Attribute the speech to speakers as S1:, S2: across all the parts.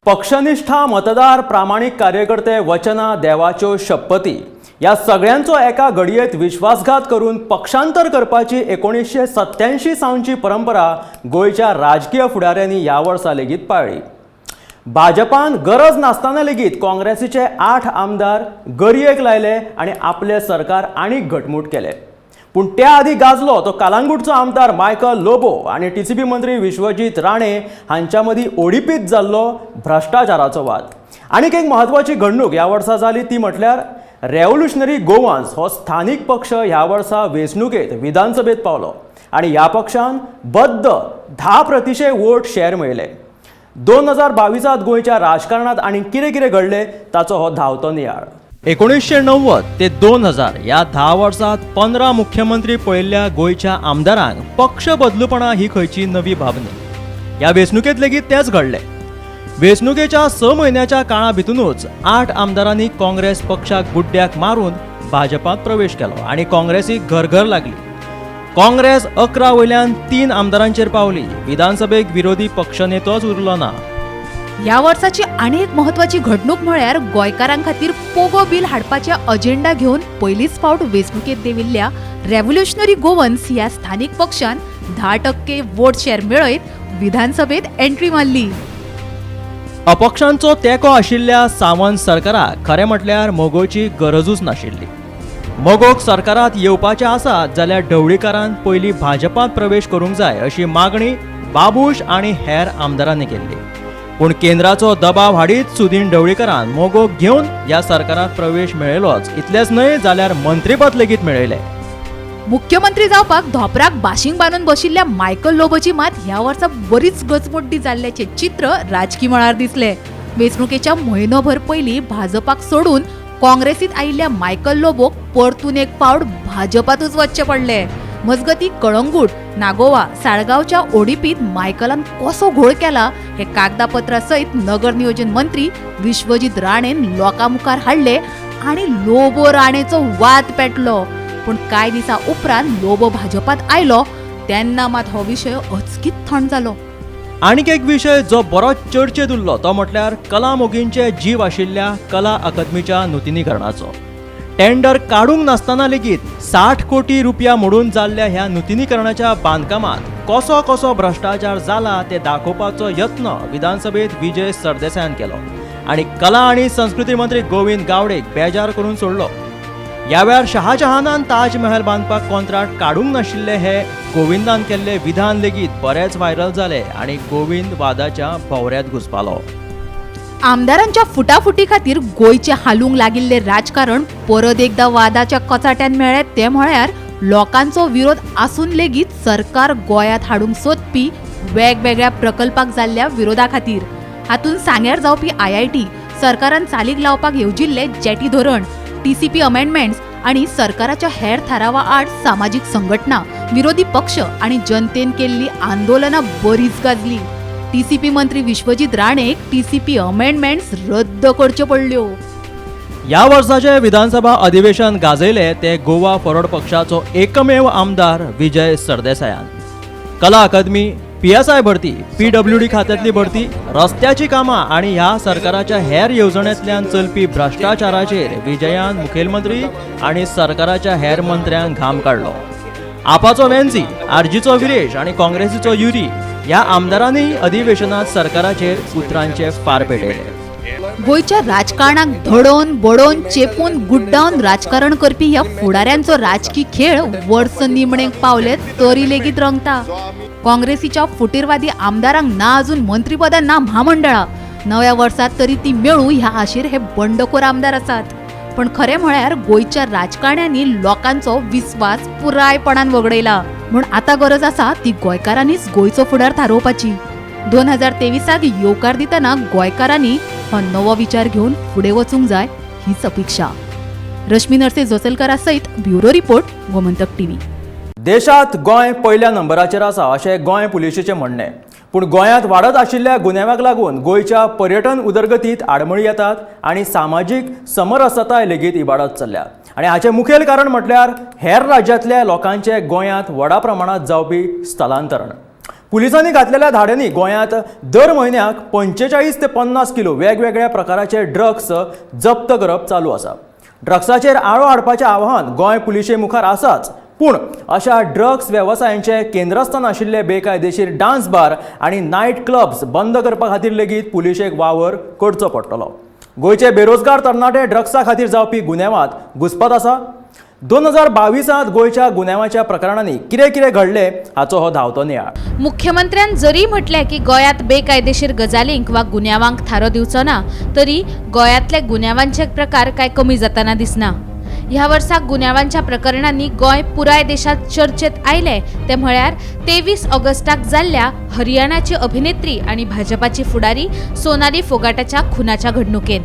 S1: पक्षनिष्ठा मतदार प्रामाणिक कार्यकर्ते वचना देवाच्यो शपथी या सगळ्यांचो एका घडयेत विश्वासघात करून पक्षांतर करपाची 1987 सावनची परंपरा गोयच्या राजकीय फुडाऱ्यांनी ह्या वर्सा लेगीत पाळली। भाजपान गरज नासतना लेगीत काँग्रेसीचे 8 आमदार गरयेक लायले आणि आपले सरकार आनीक घटमूट केले। पण त्या आधी गाजलो तो कलांगूटचो आमदार मायकल लोबो आणि टीसीपी मंत्री विश्वजीत राणे हांच्या मदीं ओडिपीत जाल्लो भ्रष्टाचाराचो वाद। आनीक एक म्हत्वाची घडणूक ह्या वर्सा जाली ती म्हटल्यार रेव्होल्युशनरी गोवन्स हो स्थानिक पक्ष ह्या वर्सा वेंचणुकेत विधानसभेत पावलो आणि ह्या पक्षान बद्द 10% वोट शेअर मेळयले। 2022 गोयच्या राजकारणात आणि कितें घडले ताचो हो धांवतो नियाळ। 1990 ते 2000 या 10 वर्सात 15 मुख्यमंत्री पळयल्ल्या गोयच्या आमदारांक पक्ष बदलूपणा ही खंयची नवी भावना। ह्या वेंचणुकेत लेगीत तेच घडले। वेंचणुकेच्या 6 म्हयन्याच्या काळा भितूनच 8 आमदारांनी काँग्रेस पक्षाक बुड्ड्याक मारून भाजपात प्रवेश केलो आणि काँग्रेसीक घर लागली। काँग्रेस 11 वयल्यान 3 आमदारांचेर पावली। विधानसभेक विरोधी पक्षनेतोच उरलो ना।
S2: या वर्षाची आनी एक महत्वाची घडणूक म्हळ्यार गोंयकारां खातीर पोगो बिल हाडपाच्या अजेंडा घेऊन पयलीच फावट वेंचणुकेत देविल्ल्या रेव्होल्युशनरी गोवन्स ह्या स्थानिक पक्षान 10% वोट शेअर मेळयत विधानसभेत एंट्री मारली।
S1: अपक्षांचो तेंको आशिल्ल्या सावंत सरकाराक खरें म्हटल्यार मोगोची गरजूच नाशिल्ली। मोगोक सरकारात येवपाचे आसात जाल्यार ढवळीकारान पयलीं भाजपात प्रवेश करूंक जाय अशी मागणी बाबूश आणि हेर आमदारांनी केल्ली। पण केंद्राचो दबाव हाडीत सुदीन ढवळीकारान मोगोक घेवन ह्या सरकारात प्रवेश मेळयलोच। इतलेच न्हय जाल्यार मंत्रीपद लेगीत मेळयले।
S2: मुख्यमंत्री जावपाक धोपराक बाशिंग बांदून बशिल्ल्या मायकल लोबोची मात ह्या वर्सा बरीच गचमुड्डी जाल्ल्याचे चित्र राजकीय मळार दिसले। वेंचणुकेच्या म्हयनोभर पयलीं भाजपाक सोडून काँग्रेसीत आयिल्ल्या मायकल लोबोक परतून एक फावट भाजपातूच वचचे पडले। मजगती कळंगूट, नागोवा, साळगावच्या ओडिपीत मायकलान कसो घोळ केला हे कागदापत्रा सहित नगर नियोजन मंत्री विश्वजीत राणेन लोकांमुखार हाडले आणि लोबो राणेचो वाद पेटलो। पण कांय दिसा उपरांत लोबो भाजपात आयलो तेन्ना मात हो विशय अचकीत थंड जालो।
S1: आनीक एक विशय जो बरो चर्चेत उरलो तो म्हटल्यार कला मोगींचे जीव आशिल्ल्या कला अकादमीच्या नूतनीकरणाचो। टेंडर काडूंक नासतना लेगीत 60 कोटी रुपया मोडून जाल्ल्या ह्या नूतनीकरणाच्या बांदकामात कसो भ्रष्टाचार जाला ते दाखोवपाचो यत्न विधानसभेत विजय सरदेसायान केलो आणि कला आणि संस्कृती मंत्री गोविंद गावडेक बेजार करून सोडलो। ह्या वेळार शहाजहानान ताज महल बांदपाक कॉन्ट्रॅक्ट काडूंक नाशिल्ले हे गोविंदान केल्ले विधान लेगीत बरेच व्हायरल जाले आणि गोविंद वादाच्या भोवऱ्यात घुसपालो।
S2: आमदारांच्या फुटाफुटी खातीर गोयचे हालूंक लागिल्ले राजकारण परत एकदा वादाच्या कचाट्यान मेळ्ळे ते म्हळ्यार लोकांचो विरोध आसून लेगीत सरकार गोंयांत हाडूंक सोदपी वेगवेगळ्या प्रकल्पाक जाल्ल्या विरोधा खातीर। हातून सांग्यार जावपी IIT, सरकारान चालीक लावपाक येवजिल्ले जेटी धोरण, टीसीपी अमेंडमेंट्स आणि सरकाराच्या हेर थारावा आड सामाजिक संघटना, विरोधी पक्ष आणि जनतेन केल्ली आंदोलनां बरीच गाजली। टीसीपी मंत्री विश्वजीत राणेक टीसीपी अमेंडमेंट्स रद्द करच्यो पडल्यो।
S1: ह्या वर्साचे विधानसभा अधिवेशन गाजयले ते गोवा फॉरवर्ड पक्षाचो एकमेव आमदार विजय सरदेसायान। कला अकादमी, PSI भरती, PWD खात्यांतली भरती, रस्त्याची कामां आणि ह्या सरकाराच्या हेर येवजण्यांतल्यान चलपी भ्रष्टाचाराचेर विजयान मुखेलमंत्री आणि सरकाराच्या हेर मंत्र्यांक घाम काडलो। आपाचो वेन्सी, आरजीचो विरेश आणि काँग्रेसीचो युरी ह्या आमदारांनी अधिवेशनात सरकाराचेर उतरांचे फार पेटयले।
S2: गोयच्या राजकारणाक धडोवन बडोवन चेपून गुड्डावन राजकारण करपी ह्या फुडाऱ्यांचो राजकीय खेळ वर्स निमणेक पावले तरी लेगीत रंगता। काँग्रेसीच्या फुटीरवादी आमदारांक ना अजून मंत्रीपदां ना महामंडळां। नव्या वर्सात तरी ती मेळू ह्या आशेर हे बंडखोर आमदार आसात। पण खरें म्हळ्यार गोयच्या राजकारण्यांनी लोकांचो विश्वास पुरायपणान वगडयला। म्हूण आता गरज आसा ती गोंयकारांनीच गोंयचो फुडार थारोवपाची। 2023 येवकार दितना गोंयकारांनी हो नवो विचार घेवन फुडें वचूंक जाय हीच अपेक्षा। रश्मी नरसे जोसेलकरा सयत ब्युरो रिपोर्ट, गोमंतक टीव्ही।
S1: देशात गोंय पहिल्या नंबराचेर आसा अशें गोंय पुलिशेचें म्हणणें। पूण गोंयांत वाडत आशिल्ल्या गुन्यांवाक लागून गोंयच्या पर्यटन उदरगतीत आडमेळी येतात आणि सामाजीक समरसताय लेगीत इबाडत चल्ल्या। आणि हाचें मुखेल कारण म्हटल्यार हेर राज्यांतल्या लोकांचे गोंयांत व्हडा प्रमाणात जावपी स्थलांतरण। पुलिसांनी घातलेल्या धाड्यांनी गोंयांत दर म्हयन्याक 45 ते 50 किलो वेगवेगळ्या प्रकाराचे ड्रग्स जप्त करप चालू आसा. ड्रग्साचेर आळो हाडपाचें आव्हान गोंय पुलिशे मुखार आसाच, पूण अशा ड्रग्स वेवसायांचे केंद्रस्थान आशिल्ले बेकायदेशीर डान्स बार आनी नायट क्लब्स बंद करपा खातीर लेगीत पुलिशेक वावर करचो पडटलो. गोंयचे बेरोजगार तरणाटे ड्रग्सा खातीर जावपी गुन्यांवांत घुस्पत आसा. 2022 गोंयच्या गुन्यांवाच्या प्रकरणांनी कितें घडलें हाचो हो धांवतो नियाळ.
S2: मुख्यमंत्र्यान जरी म्हटलें की गोंयांत बेकायदेशीर गजालींक वा गुन्यांवांक थारो दिवचो ना, तरी गोंयांतले गुन्यांवांचे प्रकार काय कमी जाताना दिसना. ह्या वर्सा गुन्यांवांच्या प्रकरणांनी गोंय पुराय देशात चर्चेत आयले ते म्हळ्यार 23 ऑगस्टाक जाल्ल्या हरियाणाची अभिनेत्री आणि भाजपाची फुडारी सोनाली फोगाटाच्या खुनाच्या घडणुकेन.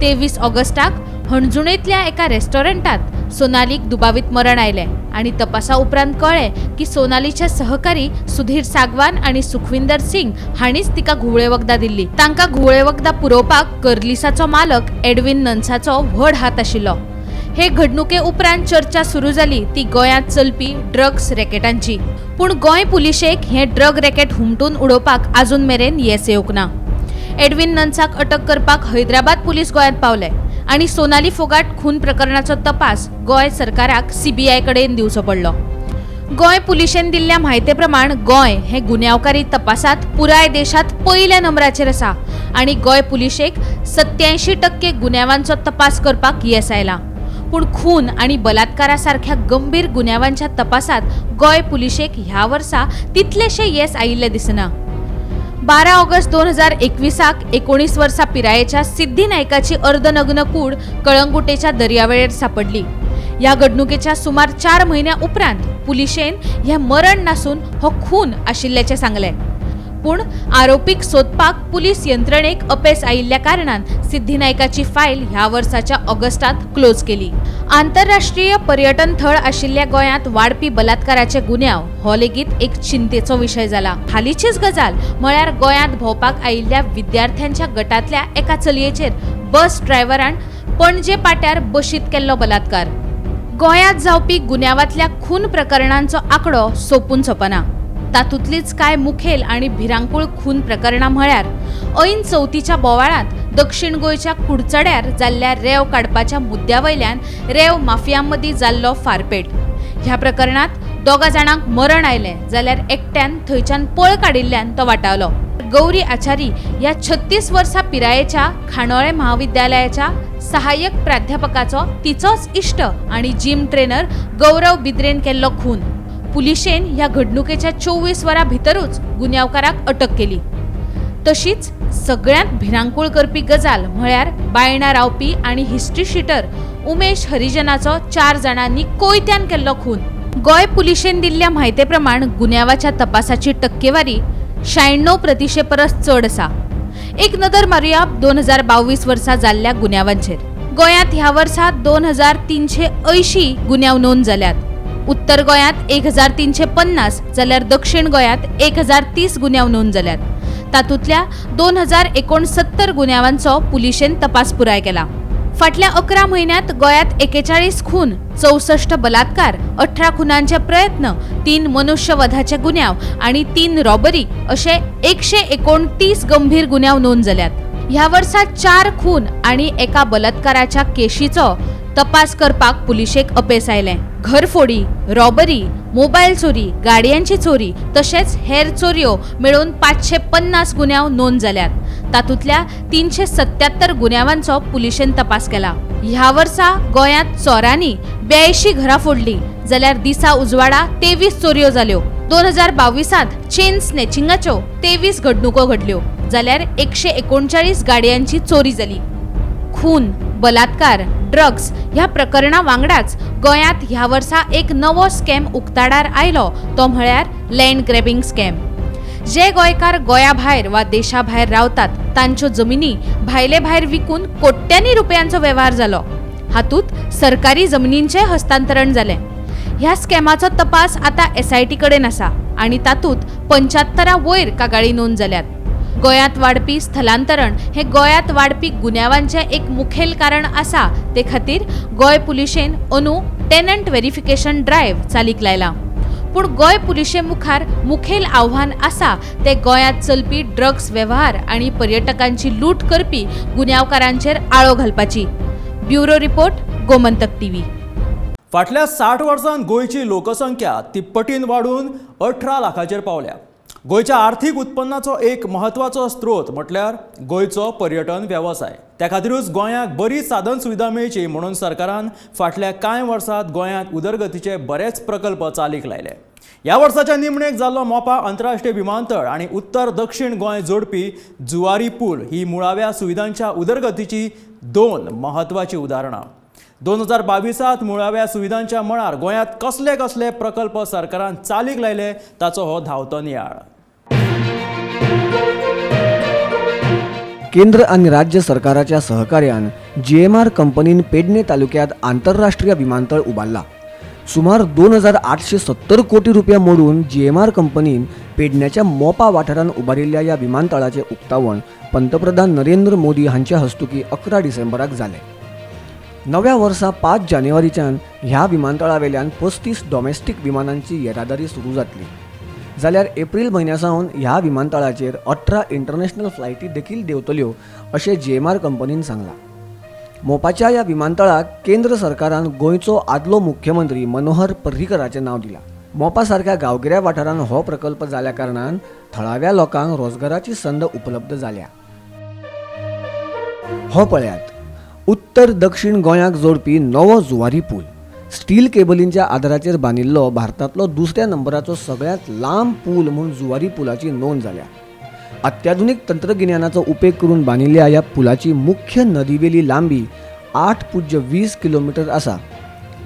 S2: 23 ऑगस्टाक हणजुणेंतल्या एका रेस्टॉरंटात सोनालीक दुबावीत मरण आयलें आणि तपासा उपरांत कळ्ळें की सोनालीचे सहकारी सुधीर सागवान आणि सुखविंदर सिंग हाणीच तिका घुवळे वखदां दिल्ली. तांकां घुवळे वखदां पुरवपाक गर्लिसाचो मालक एडविन नन्साचो व्हड हात आशिल्लो. हे घडणुके उपरांत चर्चा सुरू जाली ती गोंयांत चलपी ड्रग्स रॅकेटांची. पूण गोंय पुलिशेक हे ड्रग रॅकेट हुमटून उडोवपाक आजून मेरेन येस येवंक ना. एडविन नन्साक अटक करपाक हैदराबाद पुलीस गोंयांत पावले आणि सोनाली फोगाट खून प्रकरणाचो तपास गोंय सरकाराक CBI कडेन दिवचो पडलो. गोंय पुलिशेन दिल्ल्या म्हायते प्रमाण गोंय हे गुन्यांवकारी तपासात पुराय देशात पयल्या नंबराचेर आसा आणि गोंय पुलिशेक 87% गुन्यांवांचो तपास करपाक येस आयला. पूण खून आणि बलात्कारा सारख्या गंभीर गुन्यांवांच्या तपासात गोंय पुलिशेक ह्या वर्सा तितलेशे येस आयिल्ले दिसना. 12 ऑगस्ट 2021 19 वर्सां पिरायेच्या सिद्धी नायकाची अर्धनग्न कूड कळंगुटेच्या दर्यावेळेर सापडली. ह्या घडणुकेच्या सुमार 4 म्हयन्या उपरांत पुलिशेन हे मरण नासून हो खून आशिल्ल्याचे सांगले. पूण आरोपीक सोदपाक पुलीस यंत्रणेक अपेस आयिल्ल्या कारणान सिद्धी नायकाची फायल ह्या वर्साच्या ऑगस्टात क्लोज केली. आंतरराष्ट्रीय पर्यटन थळ आशिल्ल्या गोंयांत वाडपी बलात्काराचे गुन्यांव हो लेगीत एक चिंतेचो विशय जाला. हालींचीच गजाल म्हळ्यार गोंयांत भोंवपाक आयिल्ल्या विद्यार्थ्यांच्या गटांतल्या एका चलयेचेर बस ड्रायव्हरान पणजे पाट्यार बशीत केल्लो बलात्कार. गोंयांत जावपी गुन्यांवांतल्या खून प्रकरणांचो आंकडो सोंपून सोंपना. तातूंतलीच कांय मुखेल आणि भिरांकूळ खून प्रकरणां म्हळ्यार ऐन चवथीच्या बोवाळांत दक्षिण गोंयच्या कुडचड्यार जाल्ल्या रेंव काडपाच्या मुद्द्यावयल्यान रेंव माफियांमदीं जाल्लो फारपेट. ह्या प्रकरणांत 2 जाणांक मरण आयलें जाल्यार एकट्यान थंयच्यान पळ काडिल्ल्यान तो वाटावलो. गौरी आचारी ह्या 36 वर्सां पिरायेच्या खाणोळे महाविद्यालयाच्या सहाय्यक प्राध्यापकाचो तिचोच इश्ट आणि जिम ट्रेनर गौरव बिद्रेन केल्लो खून. पुलिशेन ह्या घडणुकेच्या 24 वरां भितरूच गुन्यांवकाराक अटक केली. तशीच सगळ्यांत भिरांकूळ करपी गजाल म्हळ्यार बायणा रावपी आणि हिस्ट्री शीटर उमेश हरिजनाचो 4 जाणांनी कोयत्यान केल्लो खून. गोंय पुलिशेन दिल्ल्या म्हायते प्रमाण गुन्यांवाच्या तपासाची टक्केवारी 96% परस चड आसा. एक नदर मारुया 2022 वर्सा जाल्ल्या गुन्यांवांचेर. गोंयांत ह्या वर्सा 2380 गुन्यांव नोंद जाल्यात. उत्तर गोंयांत 1350 जाल्यार दक्षिण गोंयांत 1030 गुन्यांव नोंद जाल्यात. तातूंतल्या 2069 गुन्यांवांचो पुलिशेन तपास पुराय केला. फाटल्या 11 म्हयन्यांत गोंयांत 41 खून, 64 बलात्कार, 18 खुनांचे प्रयत्न, 3 मनुष्यवधाचे गुन्यांव आणि 3 रॉबरी अशे 129 गंभीर गुन्यांव नोंद जाल्यात. ह्या वर्सा 4 खून आणि एका बलात्काराच्या केशीचो तपास करपाक पुलिशेक अपेस आयलें. घरफोडी, रॉबरी, मोबायल चोरी, गाडयांची चोरी तशेंच हेर चोरयो मेळून 550 गुन्यांव नोंद जाल्यात. तातूंतल्या 377 गुन्यांवांचो पुलिशेन तपास केला. ह्या वर्सा गोंयांत चोरांनी 82 घरां फोडली जाल्यार दिसा उजवाडा 23 चोरयो जाल्यो. 2022 चेन स्नॅचिंगाच्यो 23 घडणुको घडल्यो जाल्यार 139 गाडयांची चोरी जाली. खून, बलात्कार, ड्रग्स ह्या प्रकरणां वांगडाच गोंयांत ह्या वर्सा एक नवो स्कॅम उक्ताडार आयलो तो म्हळ्यार लँड ग्रॅबिंग स्कॅम. जे गोंयकार गोंया भायर वा देशा भायर रावतात तांच्यो जमिनी भायले भायर विकून कोट्यांनी रुपयांचो वेव्हार जालो. हातूंत सरकारी जमिनींचे हस्तांतरण जालें. ह्या स्कॅमाचो तपास आतां SIT कडेन आसा आनी तातूंत 75 वयर कागाळी नोंद जाल्यात. गोंयांत वाडपी स्थलांतरण हे गोंयांत वाडपी गुन्यांवांचे एक मुखेल कारण आसा ते खातीर गोंय पुलिशेन अंदू टेनंट व्हेरिफिकेशन ड्रायव्ह चालीक लायला. पूण गोंय पुलिशे मुखार मुखेल आव्हान आसा ते गोंयांत चलपी ड्रग्स वेव्हार आनी पर्यटकांची लूट करपी गुन्यांवकारांचेर आळो घालपाची. Bureau report, Gomantak TV.
S1: फाटल्या 60 वर्सांत गोंयची लोकसंख्या तिप्पटीन वाडून 18 लाखाचेर पावल्या. गोंयच्या आर्थीक उत्पन्नाचो एक महत्वाचो स्त्रोत म्हटल्यार गोंयचो पर्यटन वेवसाय. त्या खातीरूच गोंयांक बरी साधन सुविधा मेळची म्हणून सरकारान फाटल्या कांय वर्सांत गोंयांत उदरगतीचे बरेच प्रकल्प चालीक लायले. ह्या वर्साच्या निमणेक जाल्लो मोपा अंतरराष्ट्रीय विमानतळ आनी उत्तर दक्षिण गोंय जोडपी जुवारी पूल ही मुळाव्या सुविधांच्या उदरगतीची 2 महत्वाची उदाहरणां. 2022 मुळाव्या सुविधांच्या मळार गोंयांत कसले कसले प्रकल्प सरकारान चालीक लायले ताचो हो धांवतो नियाळ.
S3: केंद्र आणि राज्य सरकाराच्या सहकार्यान GMR कंपनीन पेडणे तालुक्यात आंतरराष्ट्रीय विमानतळ उबारला. सुमार 2870 कोटी रुपया मोडून GMR कंपनीन पेडण्याच्या मोपा वाठारात उबारिल्ल्या या विमानतळाचे उक्तावण पंतप्रधान नरेंद्र मोदी हांच्या हस्तुकी 11 डिसेंबराक जाले. नव्या वर्सा 5 जानेवारीच्यान ह्या विमानतळावेल्यान 35 डॉमेस्टीक विमानांची येरादारी सुरू जातली. जाल्यार एप्रिल म्हयन्यासावन ह्या विमानतळाचेर 18 इंटरनॅशनल फ्लायटी देखील देंवतल्यो अशें GMR कंपनीन सांगलां. मोपाच्या ह्या विमानतळाक केंद्र सरकारान गोंयचो आदलो मुख्यमंत्री मनोहर पर्रीकराचें नांव दिलां. मोपा सारक्या गांवगिऱ्या वाठारांत हो प्रकल्प जाल्या कारणान थळाव्या लोकांक रोजगाराची संद उपलब्ध जाल्या. हो पळयात, उत्तर दक्षिण गोंयाक जोडपी नवो जुवारी पूल स्टील केबलींच्या आदाराचेर बांदिल्लो भारतांतलो दुसऱ्या नंबराचो सगळ्यांत लांब पूल म्हूण जुवारी पुलाची नोंद जाल्या. अत्याधुनीक तंत्रगिन्यानाचो उपेग करून बांदिल्ल्या ह्या पुलाची मुख्य नदीवेली लांबी 8.20 किलोमीटर आसा,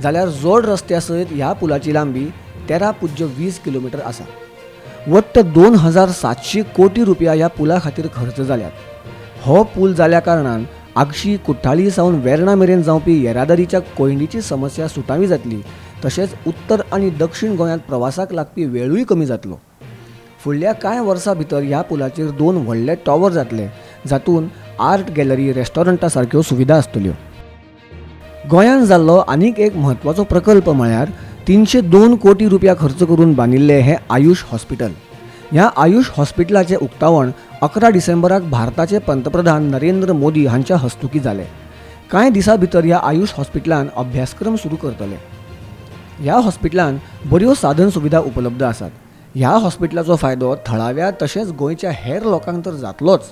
S3: जाल्यार जोड रस्त्या सयत ह्या पुलाची लांबी 13.20 किलोमीटर आसा. वट्ट 2700 कोटी रुपया ह्या पुला खातीर खर्च जाल्यात. हो पूल जाल्या कारणान आगशी कुट्टाळी सावन वेर्णा मेरेन जावपी येरादारीच्या कोयंडीची समस्या सुटावी जातली. तशेंच उत्तर आनी दक्षिण गोंयांत प्रवासाक लागपी वेळूय कमी जातलो. फुडल्या कांय वर्सां भितर ह्या पुलाचेर 2 व्हडले टॉवर जातले, जातून आर्ट गॅलरी, रेस्टॉरंटा सारक्यो सुविधा आसतल्यो. गोंयांत जाल्लो आनीक एक म्हत्वाचो प्रकल्प म्हळ्यार 302 कोटी रुपया खर्च करून बांदिल्ले हे आयुष हॉस्पिटल. ह्या आयुष हॉस्पिटलाचे उक्तावण 11 डिसेंबराक भारताचे पंतप्रधान नरेंद्र मोदी हांच्या हस्तुकी जाले. कांय दिसां भितर ह्या आयुष हॉस्पिटलान अभ्यासक्रम सुरू करतले. ह्या हॉस्पिटलान बऱ्यो साधन सुविधा उपलब्ध आसात. ह्या हॉस्पिटलाचो फायदो थळाव्या तशेंच गोंयच्या हेर लोकांक तर जातलोच,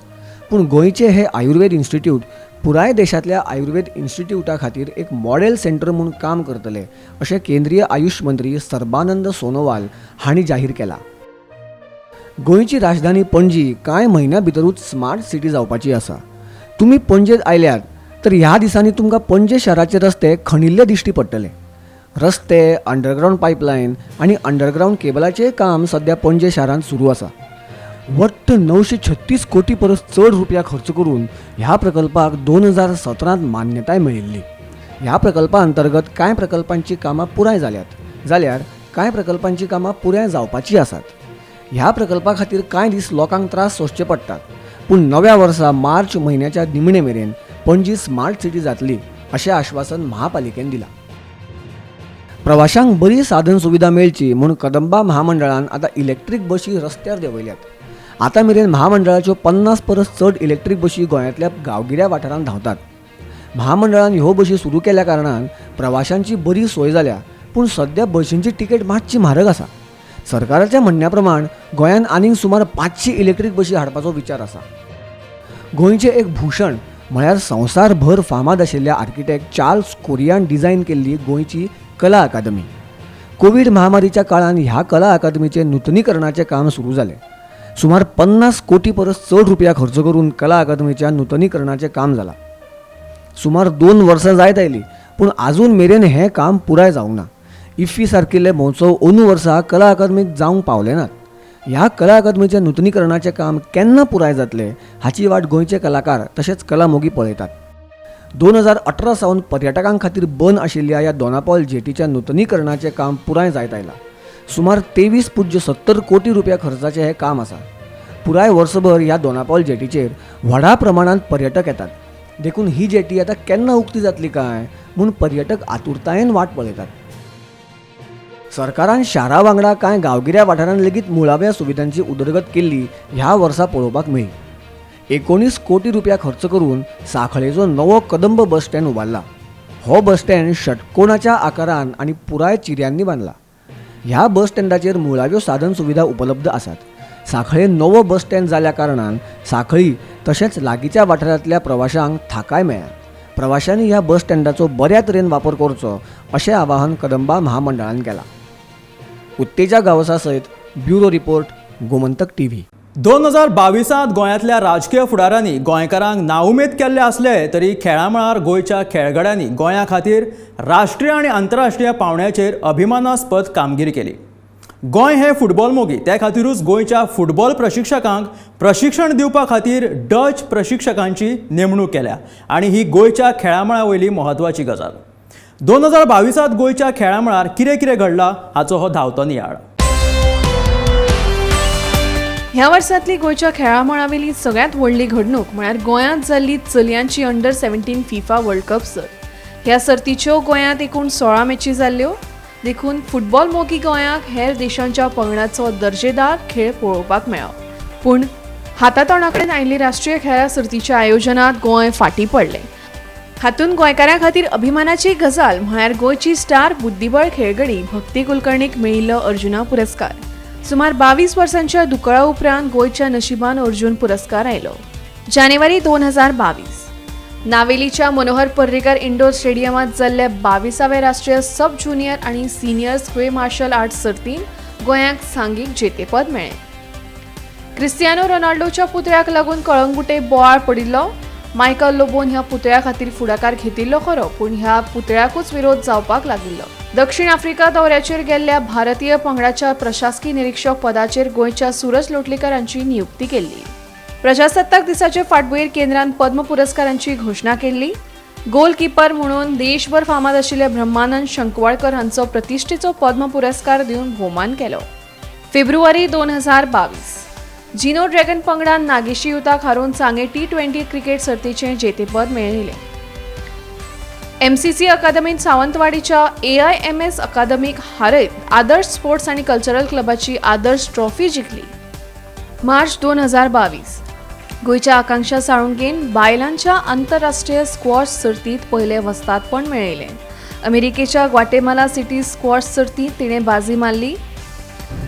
S3: पूण गोंयचे हे आयुर्वेद इन्स्टिट्यूट पुराय देशांतल्या आयुर्वेद इन्स्टिट्यूटा खातीर एक मॉडेल सेंटर म्हणून काम करतले अशें केंद्रीय आयुष मंत्री सर्बानंद सोनोवाल हांणी जाहीर केलां. गोंयची राजधानी पणजी कांय म्हयन्या भितरूच स्मार्ट सिटी जावपाची आसा. तुमी पणजेंत आयल्यात तर ह्या दिसांनी तुमकां पणजे शाराचे रस्ते खणिल्ले दिश्टी पडटले. रस्ते, अंडरग्रावंड पायपलायन आनी अंडरग्रावंड केबलाचें काम सध्या पणजे शारांत सुरू आसा. वट्ट 936 कोटी परस चड रुपया खर्च करून ह्या प्रकल्पाक 2017त मान्यताय मेळिल्ली. ह्या प्रकल्पा अंतर्गत कांय प्रकल्पांची कामां पुराय जाल्यात, जाल्यार कांय प्रकल्पांची कामां पुराय जावपाची आसात. ह्या प्रकल्पा खातीर कांय दीस लोकांक त्रास सोंसचे पडटात, पूण नव्या वर्सा मार्च म्हयन्याच्या निमणे मेरेन पणजी स्मार्ट सिटी जातली अशें आश्वासन महापालिकेन दिलां. प्रवाशांक बरी साधन सुविधा मेळची म्हूण कदंबा महामंडळान आतां इलेक्ट्रीक बशी रस्त्यार देंवयल्यात. आतां मेरेन महामंडळाच्यो 50 परस चड इलेक्ट्रीक बशी गोंयांतल्या गांवगिऱ्या वाठारांत धांवतात. महामंडळान ह्यो बशी सुरू केल्या कारणान प्रवाशांची बरी सोय जाल्या, पूण सध्या बशींची तिकेट मातशी म्हारग आसा. सरकाराच्या म्हणण्या प्रमाण गोंयांत आनीक सुमार 500 इलेक्ट्रीक बशी हाडपाचो विचार आसा. गोंयचें एक भूषण म्हळ्यार संवसारभर फामाद आशिल्ल्या आर्किटेक्ट चार्ल्स कोरियान डिझायन केल्ली गोंयची कला अकादमी. कोविड महामारीच्या काळान ह्या कला अकादमीचे नूतनीकरणाचें काम सुरू जालें. सुमार 50 कोटी परस चड रुपया खर्च करून कला अकादमीच्या नूतनीकरणाचें काम जालां. सुमार 2 वर्सां जायत आयलीं, पूण आजून मेरेन हें काम पुराय जावंक ना. इफ्फी सारकिल्ले महोत्सव अंदू वर्सा कला अकादमीक जावंक पावले नात. ह्या कला अकादमीच्या नूतनीकरणाचें काम केन्ना पुराय जातलें हाची वाट गोंयचे कलाकार तशेंच कलामोगी पळयतात. 2018 सावन पर्यटकां खातीर बंद आशिल्ल्या ह्या दोनापावल जेटीच्या नूतनीकरणाचें काम पुराय जायत आयलां. सुमार 23.70 कोटी रुपया खर्चाचें हें काम आसा. पुराय वर्सभर ह्या दोनापावल जेटीचेर व्हडा प्रमाणांत पर्यटक येतात. देखून ही जेटी आतां केन्ना उक्ती जातली काय म्हूण पर्यटक आतुरतायेन वाट पळयतात. सरकारान शारा वांगडा कांय गांवगिऱ्या वाठारांत लेगीत मुळाव्या सुविधांची उदरगत केल्ली ह्या वर्सा पळोवपाक मेळ्ळी। 19 कोटी रुपया खर्च करून सांखळेचो नवो कदंब बस स्टँड उबारला। हो बस स्टँड षटकोणाच्या आकारान आनी पुराय चिऱ्यांनी बांदला। ह्या बस स्टँडाचेर मुळाव्यो साधन सुविधा उपलब्ध आसात। सांखळे नवो बस स्टँड जाल्या कारणान सांखळी तशेंच लागींच्या वाठारांतल्या प्रवाशांक थाकाय मेळ्ळ्या। प्रवाशांनी ह्या बस स्टँडाचो बऱ्या तरेन वापर करचो अशें आवाहन कदंबा महामंडळान केलां। उत्तेजा गावसा सयत ब्युरो रिपोर्ट, गोमंतक टीव्ही।
S1: 2022 गोंयांतल्या राजकीय फुडाऱ्यांनी गोंयकारांक नाउमेद केल्ले असले तरी खेळां मळार गोंयच्या खेळगड्यांनी गोंया खातीर राष्ट्रीय आनी आंतरराष्ट्रीय पावंड्याचेर अभिमानास्पद कामगिरी केली। गोंय हे फुटबॉल मोगी, त्या खातीरूच गोंयच्या फुटबॉल प्रशिक्षकांक प्रशिक्षण दिवपा खातीर डच प्रशिक्षकांची नेमणूक केल्या आनी ही गोंयच्या खेळां मळा वयली म्हत्वाची गजाल। 2022 गोंयच्या खेळां मळार कितें घडलां हाचो हो धांवतो नियाळ।
S4: ह्या वर्सांतली गोंयच्या खेळां मळावेली सगळ्यांत व्हडली घडणूक म्हळ्यार गोंयांत जाल्ली चलयांची अंडर-17 फिफा वर्ल्ड कप सर्त। ह्या सर्तीच्यो गोंयांत एकूण 16 मॅची जाल्ल्यो। देखून फुटबॉल मोगी गोंयाक हेर देशांच्या पंगडाचो दर्जेदार खेळ पळोवपाक मेळ्ळो। पूण हातातोंडाकडेन आयिल्ली राष्ट्रीय खेळां सर्तीच्या आयोजनांत गोंय फाटीं पडलें। हातूंत गोंयकारां खातीर अभिमानाची गजाल म्हळ्यार गोंयची स्टार बुद्धीबळ खेळगडी भक्ती कुलकर्णीक मेळिल्लो अर्जुना पुरस्कार। सुमार 22 वर्सांच्या दुकाळा उपरांत गोंयच्या नशिबान अर्जुन पुरस्कार आयलो। जानेवारी 2022 नावेलीच्या मनोहर पर्रीकर इंडोर स्टेडियमात जाल्ल्या 22व्या राष्ट्रीय सब ज्युनियर आनी सिनियर स्क्वे मार्शल आर्ट्स सर्तींत गोंयाक सांघीक जेतेपद मेळ्ळें। क्रिस्टियानो रोनाल्डोच्या पुतळ्याक लागून कळंगुटे बोवाळ पडिल्लो। मायकल लोबोन ह्या पुतळ्या खातीर फुडाकार घेतिल्लो खरो, पूण ह्या पुतळ्याकूच विरोध जावपाक लागिल्लो। दक्षिण आफ्रिका दौऱ्याचेर गेल्ल्या भारतीय पंगडाच्या प्रशासकीय निरीक्षक पदाचेर गोंयच्या सूरज लोटलीकर हांची नियुक्ती केल्ली। प्रजासत्ताक दिसाचे फाटभुंयेर केंद्रान पद्म पुरस्कारांची घोशणा केल्ली। गोलकीपर म्हणून देशभर फामाद आशिल्ले ब्रह्मानंद शंकवाळकर हांचो प्रतिश्ठेचो पद्म पुरस्कार दिवन भोवमान केलो। फेब्रुवारी 2022 जिनो ड्रॅगन पंगडान नागेशी युताक हारोवन सांगे T20 क्रिकेट सर्तीचें जेतेपद मेळयलें। MCC अकादमींत सावंतवाडीच्या AIMS अकादमीक हारयत आदर्श स्पोर्ट्स आनी कल्चरल क्लबाची आदर्श ट्रॉफी जिखली। मार्च 2022 गोंयच्या आकांक्षा साळुंकेन बायलांच्या आंतरराष्ट्रीय स्क्वॉश सर्तींत पयलें वस्तादपण मेळयलें। अमेरिकेच्या ग्वाटेमाला सिटी स्क्वॉश सर्तींत तिणें बाजी मारली।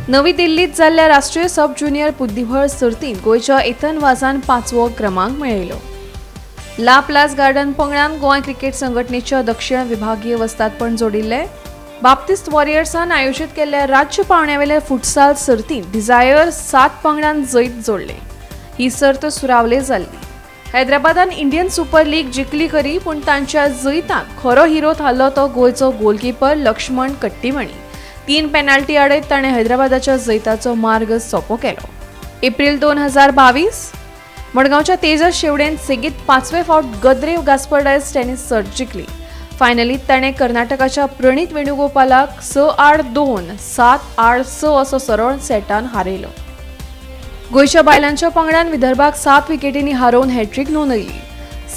S4: नवी दिल्लीत जाल्ल्या राष्ट्रीय सब ज्युनियर बुद्धीबळ सर्तींत गोंयच्या एथन वाझान 5वो क्रमांक मेळयलो। ला प्लास गार्डन पंगडान गोंय क्रिकेट संघटनेच्या दक्षिण विभागीय वस्तादपण जोडिल्लें। बाप्तिस्ट वॉरियर्सान आयोजीत केल्ल्या राज्य पावंड्यावेले फुटसाल सर्तींत डिझायर 7 पंगडान जैत जोडलें। ही सर्त सुरावले जाल्ली। हैदराबादान इंडियन सुपर लीग जिखली खरी, पूण तांच्या जैतांत खरो हिरो थारलो तो गोंयचो गोलकीपर लक्ष्मण कट्टीमणी। 3 पेनाल्टी आडयत ताणें हैदराबादाच्या जैताचो मार्ग सोंपो केलो। एप्रिल 2022 मडगांवच्या तेजस शेवडेन सेगीत 5वे फावट गद्रेव गास्पर्डायज टेनिस सर्त जिखली। फायनलीत ताणें कर्नाटकाच्या प्रणीत वेणुगोपालाक 6-8-2, 7-8-6 असो सरळ सेटान हारयलो। गोंयच्या बायलांच्या पंगडान विदर्भाक 7 विकेटींनी हारोवन हॅट्रिक नोंदयली।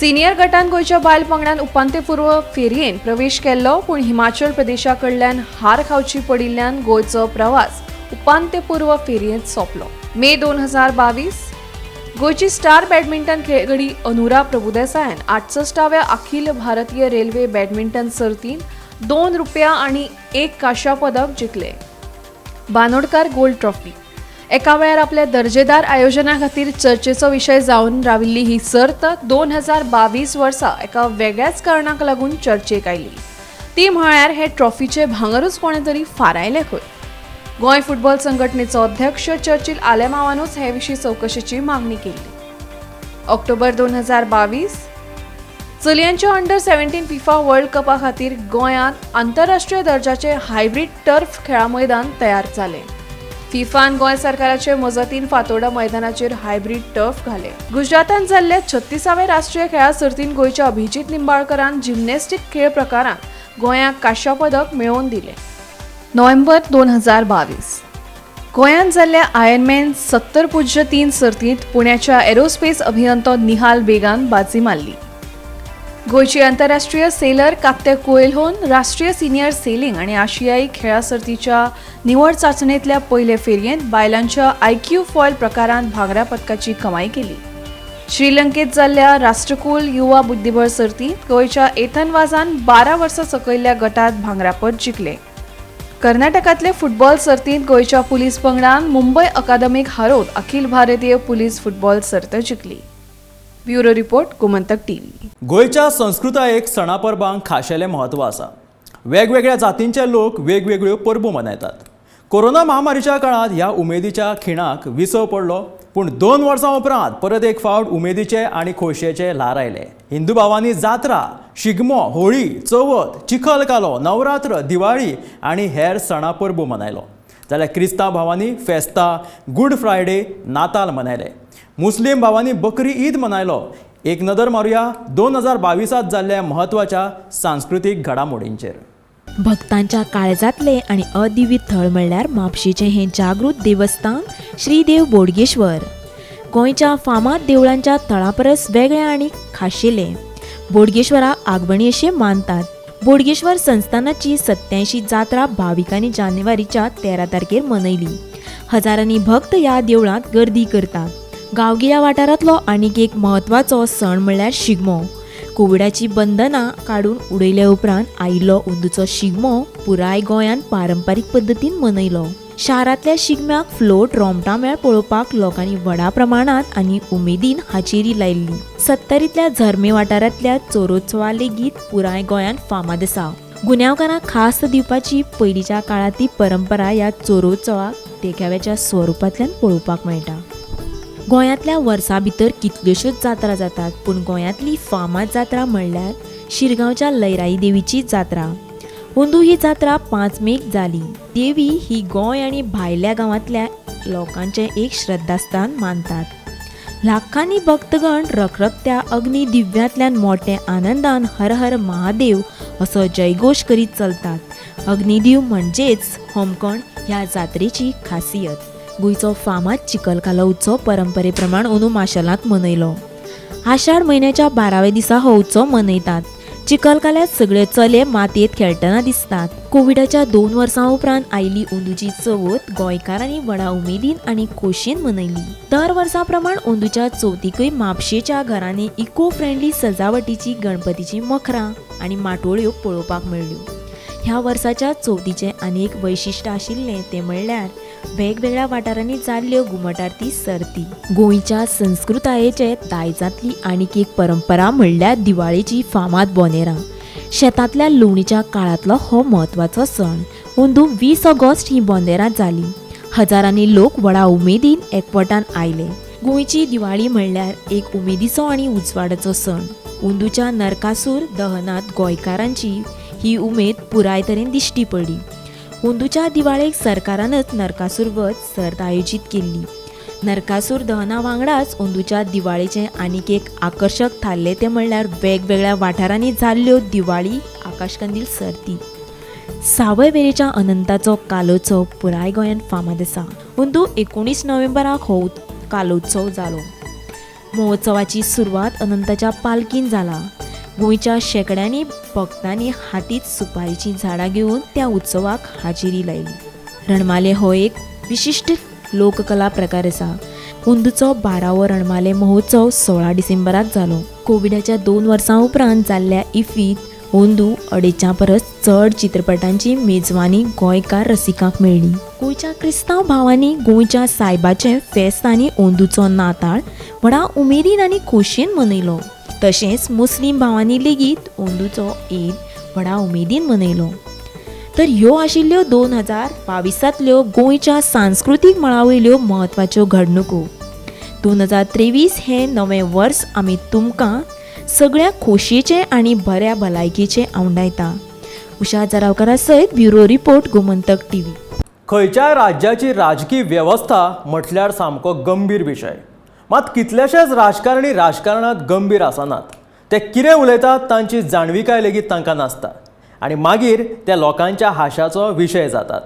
S4: सिनियर गटान गोंयच्या बायल पंगडान उपांत्यपूर्व फेरयेन प्रवेश केल्लो, पूण हिमाचल प्रदेशा कडल्यान हार खावची पडिल्ल्यान गोंयचो प्रवास उपांत्यपूर्व फेरयेंत सोंपलो। मे 2022 गोंयची स्टार बॅडमिंटन खेळगडी अनुरा प्रभुदेसायान 68व्या अखिल भारतीय रेल्वे बॅडमिंटन सर्तींत 2 रुपया आनी 1 कांस्य पदक जिखलें। बांदोडकार गोल्ड ट्रॉफी एका वेळार आपल्या दर्जेदार आयोजना खातीर चर्चेचो विशय जावन राविल्ली ही सर्त 2022 वर्सा एका वेगळ्याच कारणाक लागून चर्चेक आयली। ती म्हळ्यार हे ट्रॉफीचे भांगरूच कोणे तरी फारायले खंय। गोंय फुटबॉल संघटनेचो अध्यक्ष चर्चिल आलेमावानूच हे विशीं चवकशेची मागणी केली। ऑक्टोबर 2022 चलयांच्या अंडर-17 फिफा वर्ल्ड कपा खातीर गोंयांत आंतरराष्ट्रीय दर्जाचे हायब्रीड टर्फ खेळा मैदान तयार जालें। फिफान गोंय सरकाराचे मजतीन फातोर्डा मैदानाचेर हायब्रीड टर्फ घाले। गुजरातांत जाल्ल्या 36व्या राष्ट्रीय खेळा सर्तींत गोंयच्या अभिजीत निंबाळकरान जिमनॅस्टीक खेळ प्रकारांत गोंयाक कांस्य पदक मेळोवन दिलें। नोव्हेंबर 2022 गोंयांत जाल्ल्या आयर्नमॅन 70.3 सर्तींत पुण्याच्या एरोस्पेस अभियंतो निहाल बेगान बाजी मारली। गोयची आंतरराष्ट्रीय सेलर कात्या कोएल्होन राष्ट्रीय सिनियर सेलिंग आणि आशियाई खेळा सर्तीच्या निवड चाचणीतल्या पयले फेरयेंत बायलांच्या IQ फॉयल प्रकारांत भांगरा पदकाची कमाई केली. श्रीलंकेत जाल्ल्या राष्ट्रकुल युवा बुद्धीबळ सर्तींत गोंयच्या एथन वाझान 12 वर्सां सकयल्ल्या गटात भांगरा पद जिखले. कर्नाटकांतले फुटबॉल सर्तींत गोंयच्या पुलीस पंगडान मुंबय अकादमीक हारोवन अखिल भारतीय पुलीस फुटबॉल सर्त जिखली. Bureau report Gomantak TV.
S1: गोंयच्या संस्कृतायेक सणा परबांक खाशेलें म्हत्व आसा. वेगवेगळ्या जातींचे लोक वेगवेगळ्यो परबो मनयतात. कोरोना महामारीच्या काळात ह्या उमेदीच्या खिणाक विसव पडलो, पूण 2 वर्सां उपरांत परत एक फावट उमेदीचे आनी खोशयेचे ल्हार आयले. हिंदू भावांनी जात्रा, शिगमो, होळी, चवथ, चिखलकालो, नवरात्र, दिवाळी आनी हेर सणा परबो मनयलो. जाल्यार क्रिस्तांव भावांनी फेस्तां, गूड फ्रायडे, नाताल मनयले. मुस्लीम भावांनी बकरी ईद मनयलो. एक नदर मारुया 2022 जाल्ल्या म्हत्वाच्या सांस्कृतीक घडामोडींचेर.
S5: भक्तांच्या काळजातले आणि अदिवी थळ म्हणल्यार म्हापशेचें हें जागृत देवस्थान श्री देव बोडगेश्वर. गोंयच्या फामाद देवळांच्या थळा परस वेगळें आनी खाशेलें. बोडगेश्वराक आगमणी अशें मानतात. बोडगेश्वर संस्थानाची 87वी जात्रा भाविकांनी जानेवारीच्या 13 तारखेर मनयली. हजारांनी भक्त ह्या देवळांत गर्दी करतात. गांवगिऱ्या वाठारांतलो आनीक एक म्हत्वाचो सण म्हणल्यार शिगमो. कोविडाची बंधनां काडून उडयल्या उपरांत आयिल्लो अंदूचो शिगमो पुराय गोंयांत पारंपारीक पद्दतीन मनयलो. शारांतल्या शिगम्याक फ्लोट, रोमटां मेळ पळोवपाक लोकांनी व्हडा प्रमाणांत आनी उमेदीन हाजेरी लायिल्ली. 70रींतल्या झर्मे वाठारांतल्या चोरोत्सवा लेगीत पुराय गोंयांत फामाद आसा. गुन्यांवकारांक खास दिवपाची पयलींच्या काळांतली परंपरा ह्या चोरोत्सवाक देखाव्याच्या स्वरुपांतल्यान पळोवपाक मेळटा. गोंयांतल्या वर्सां भितर कितल्योश्योच जात्रा जातात, पूण गोंयांतली फामाद जात्रा म्हणल्यार शिरगांवच्या लयराई देवीची जात्रा. अंदू ही जात्रा 5 मेक जाली. देवी ही गोंय आनी भायल्या गांवांतल्या लोकांचें एक श्रद्धास्थान मानतात. लाखांनी भक्तगण रखरखत्या अग्नी दिव्यांतल्यान मोठ्या आनंदान हर हर महादेव असो जयघोश करीत चलतात. अग्निदीव म्हणजेच होमखण ह्या जात्रेची खासियत. गोंयचो फामाद चिखलकालो उत्सव परंपरे प्रमाण अंदू माशेलांत मनयलो. आषाढ म्हयन्याच्या 12व्या दिसा हो उत्सव मनयतात. चिखलकाल्यात सगळे चले मातयेंत खेळटना दिसतात. कोविडाच्या 2 वर्सां उपरांत आयिल्ली अंदूची चवथ गोंयकारांनी व्हडा उमेदीन आनी खोशयेन मनयली. दर वर्सा प्रमाण अंदूच्या चवथीकय म्हापशेच्या घरांनी इको फ्रेंडली सजावटीची गणपतीची मखरां आनी माटोळ्यो पळोवपाक मेळ्ळ्यो. ह्या वर्साच्या चवथीचें आनी एक वैशिश्ट आशिल्लें तें म्हणल्यार वेगवेगळ्या वाठारांनी जाल्ल्यो घुमट आरती सर्ती. गोंयच्या संस्कृतायेचे दायजांतली आनीक एक परंपरा म्हणल्यार दिवाळेची फामाद बोनेरां. शेतांतल्या लुवणीच्या काळांतलो हो म्हत्वाचो सण. अंदू 20 ऑगस्ट ही बोनेरां जाली. हजारांनी लोक व्हडा उमेदीन एकवटान आयले. गोंयची दिवाळी म्हणल्यार एक उमेदीचो आनी उजवाडाचो सण. अंदूच्या नरकासूर दहनांत गोंयकारांची ही उमेद पुराय तरेन दिश्टी पडली. अंदूच्या दिवाळेक सरकारानच नरकासूर वध सर्त आयोजीत केल्ली. नरकासूर दहना वांगडाच अंदूच्या दिवाळेचें आनीक एक आकर्शक थारलें तें म्हणल्यार वेगवेगळ्या वाठारांनी जाल्ल्यो दिवाळी आकाशकंदील सर्ती. सावयवेरेच्या अनंताचो कालोत्सव पुराय गोंयांत फामाद आसा. अंदू 19 नोव्हेंबराक हो कालोत्सव जालो. महोत्सवाची सुरवात अनंताच्या पालखीन जाला. गोंयच्या शेकड्यांनी भक्तांनी हातींत सुपारीचीं झाडां घेवन त्या उत्सवाक हाजेरी लायली. रणमाले हो एक विशिश्ट लोककला प्रकार आसा. अंदूचो 12वो रणमाले महोत्सव 16 डिसेंबराक जालो. कोविडाच्या 2 वर्सां उपरांत जाल्ल्या इफ्फीत अंदू 2.5 परस चड चित्रपटांची मेजवानी गोंयकार रसिकांक मेळ्ळी. गोंयच्या क्रिस्तांव भावांनी गोंयच्या सायबाचें फेस्त आनी अंदूचो नाताळ व्हडा उमेदीन आनी खोशयेन मनयलो. तशेंच मुस्लीम भावांनी लेगीत अंदूचो ईद व्हडा उमेदीन मनयलो. तर ह्यो आशिल्ल्यो 2022 गोंयच्या सांस्कृतीक मळावयल्यो म्हत्वाच्यो घडणुको. 2023 हें नवें वर्स आमी तुमकां सगळ्या खोशयेचें आनी बऱ्या भलायकेचें आवडायता. उशा जरावकारा सयत ब्युरो रिपोर्ट गोमंतक TV.
S1: खंयच्याय राज्याची राजकीय वेवस्था म्हटल्यार सामको गंभीर विशय. मात कितलेशेच राजकारणी राजकारणात गंभीर आसनात. ते कितें उलयतात तांची जाणविकाय लेगीत तांकां नासता आनी मागीर ते लोकांच्या हास्याचो विशय जातात.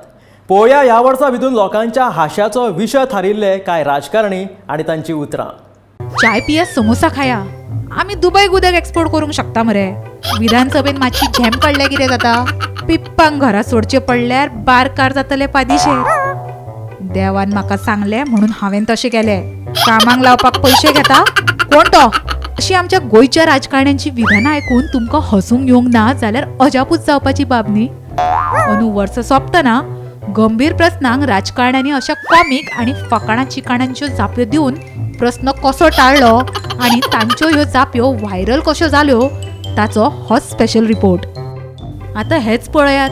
S1: पळोवया ह्या वर्सा भितून लोकांच्या हास्याचो विशय थारिल्ले कांय राजकारणी आनी तांची उतरां.
S2: चाय पिया समोसा खाया आमी दुबयक उदक एक्सपोर्ट करूंक शकता मरे. विधानसभेत मातशी झॅम काडल्या कितें जाता? पिप्पांक घरा सोडचे पडल्यार बारकार जातले पादिशेर. देवान म्हाका सांगले म्हणून हांवें तशें केलें. कामाक लावपाक पयशे घेता कोण तो? अशी आमच्या गोंयच्या राजकारण्यांची विधानां आयकून तुमकां हसूंक येवंक ना जाल्यार अजापूच जावपाची बाब न्ही. अंदू वर्स सोंपतना गंभीर प्रस्नांक राजकारण्यांनी अशा कॉमीक आणि फकाणां चिकाणांच्यो जाप्यो दिवन प्रस्न कसो टाळ्ळो आनी तांच्यो ह्यो जाप्यो व्हायरल कश्यो जाल्यो ताचो हो स्पेशल रिपोर्ट. आतां हेच पळयात.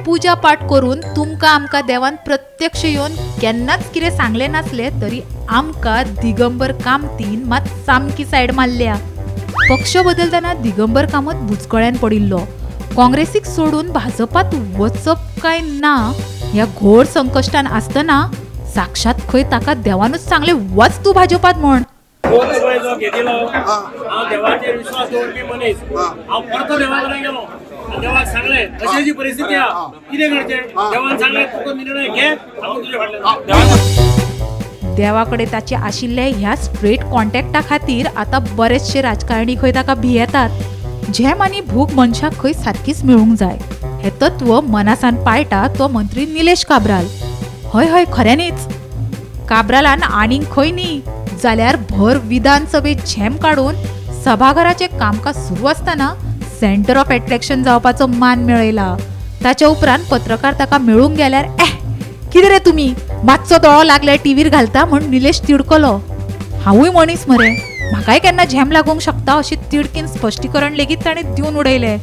S2: पुजा पाठ करून तुमकां आमकां देवान प्रत्यक्ष येवन केन्नाच कितें सांगलें नासलें तरी आमकां दिगंबर कामतीन मात सामकी सायड मारल्या. पक्ष बदलतना दिगंबर कामत बुचकळ्यान पडिल्लो. काँग्रेसीक सोडून भाजपात वचप काय ना ह्या घोर संकश्टान आसतना साक्षात खंय ताका देवानूच सांगलें वच तूं भाजपात म्हण.
S6: जो घेतिलो हांव देवाचेर विश्वास दवरपी मनीस हांव परतो देवा कडेन गेलो आनी देवाक सांगलें अशी जी परिस्थिती आहा कितें करचें. देवान सांगलें तुका निर्णय घे हांव तुजे फाटल्यान.
S2: देवाकडे ताचे आशिल्ले ह्या स्ट्रेट कॉन्टॅक्टा खातीर आतां बरेचशे राजकारणी खंय ताका भियेतात. झेम आनी भूक मनशाक खंय सारकीच मेळूंक जाय हें तत्व मनासान पाळटा तो मंत्री निलेश काब्राल. हय हय खऱ्यांनीच. काब्रालान आनीक खंय न्ही जाल्यार भर विधानसभेत झेम काडून सभाघराचें कामकाज सुरू आसतना सेंटर ऑफ एट्रॅक्शन जावपाचो मान मेळयला. ताच्या उपरांत पत्रकार ताका मेळूंक गेल्यार कितें रे तुमी मातसो दोळो लागल्यार टीव्हीर घालता म्हण निलेश तिडकलो. हांवूय मनीस मरे, म्हाकाय केन्ना झेम लागूंक शकता अशी तिडकीन स्पश्टीकरण लेगीत ताणें दिवन उडयलें.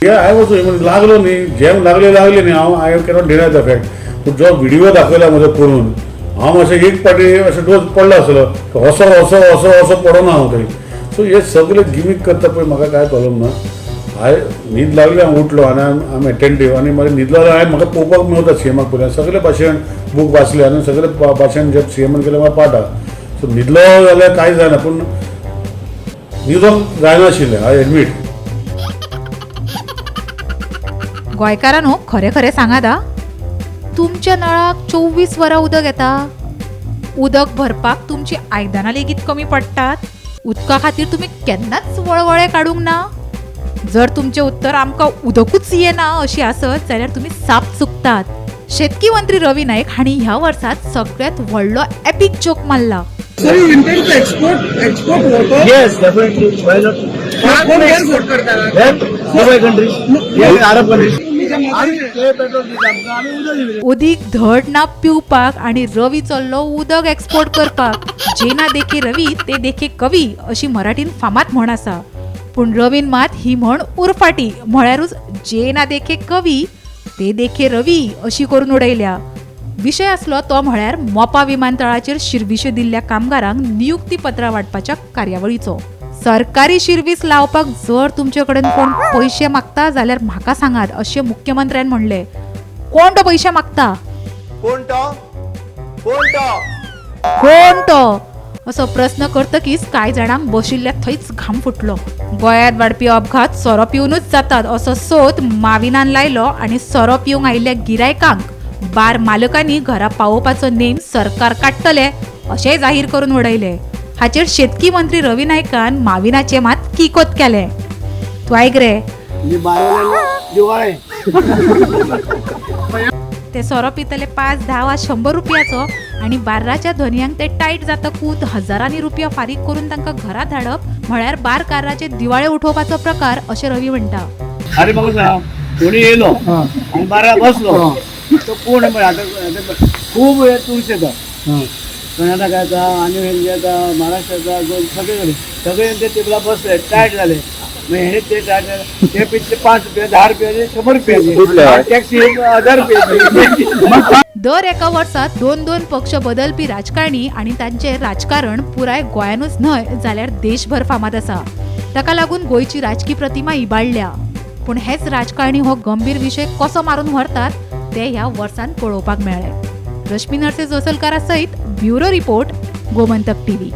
S7: लागलो न्ही झेम लागले न्ही हांव I cannot deny the fact. पूण जो व्हिडिओ दाखयला म्हजो करून हांव मातशें एक पाटी अशें डोस पडलो आसलो असो असो असो असो पडोना हांव थंय. सो हे सगळे गिमीक करता पळय म्हाका कांय प्रॉब्लम ना. न्हीद लागली हांव उठलो आनी आय एटेंटीव आनी म्हाका न्हीद लागलो म्हाका पळोवपाक मेळटा सीएमाक पयलें सगळे भाशण बूक वाचले आनी सगळे भाशण जे सीएमान केलें म्हाका पाठ आहा. सो न्हिदलो जाल्यार कांय जायना पूण न्हिदोंक जायनाशिल्लें आय एडमीट.
S2: गोंयकारांनो खरें खरें सांगात आ, तुमच्या नळाक 24 वरां उदक येता. उदक भरपाक तुमची आयदनां लेगीत कमी पडटात. उदका खातीर तुमी केन्नाच वळवळे काडूंक ना. जर तुमचें उत्तर आमकां उदकूच येना अशी आसत जाल्यार तुमी साप चुकतात. शेतकी मंत्री रवी नाईक हांणी ह्या वर्सात सगळ्यात व्हडलो एपिक जोक मारला.
S8: So you intend to export water?
S6: Yes, definitely. Why not?
S8: Where export करता है?
S6: Then Dubai countries, yes, Arab countries.
S2: उदीक धड ना पिवपाक आणि रवी चल्लो उदक एक्सपोर्ट करपाक. जे ना देखे रवी ते देखे कवी अशी मराठीन फामाद म्हण आसा. पूण रवीन मात ही म्हण उरफाटी म्हळ्यारूच जे ना देखे कवी ते देखे रवी अशी करून उडयल्या. विशय आसलो तो म्हळ्यार मोपा विमानतळाचेर शिरविश्यो दिल्ल्या कामगारांक नियुक्ती पत्रां वांटपाच्या कार्यावळीचो. सरकारी शिरवीस लावपाक जर तुमचे कडेन कोण पयशे मागता जाल्यार म्हाका सांगात अशें मुख्यमंत्र्यान म्हणलें. कोण तो पयशे मागता? कोण तो असो प्रश्न करतकीच कांय जाणांक बशिल्ल्या थंयच घाम फुटलो. गोंयांत वाडपी अपघात सोरो पिवनूच जातात असो सोद माविनान लायलो आनी सोरो पिवंक आयिल्ल्या गिरायकांक बार मालकांनी घरा पावोवपाचो नेम सरकार काडटले अशें जाहीर करून उडयले. हाचेर शेतकी मंत्री रवी नायकान माविनाचे मात किकोत केले. तूं आयक रे, ते सोरो पितले 5, 10 वा 100 रुपयाचो आनी बार्राच्या धनयांक ते टायट जातकूच हजारांनी रुपया फारीक करून तांकां घरा धाडप म्हळ्यार बारकाराचे दिवाळे उठोवपाचो प्रकार अशें रवी म्हणटा.
S6: अरे म्हाका कोणी येयलो आनी बारा बसलो तो कोण खूब वेळ टुरिस्ट येता. कर्नाटका येता आनी येता महाराष्ट्र येता सगळे ते टेबला बसले टायट जाले. हे ते टायट जाले ते पितले 5 रुपया 10 रुपया 100 रुपया टॅक्सी 1000 रुपया.
S2: दर एका वर्सात 2-2 पक्ष बदलपी राजकारणी आणि तांचे राजकारण पुराय गोंयानूच न्हय जाल्यार देशभर फामाद आसा. ताका लागून गोंयची राजकी प्रतिमा इबाडल्या. पूण हेच राजकारणी हो गंभीर विशय कसो मारून व्हरतात ते ह्या वर्सान पळोवपाक मेळ्ळे. रश्मी नरसे जोसलकारा सयत ब्युरो रिपोर्ट, गोमंतक टीव्ही.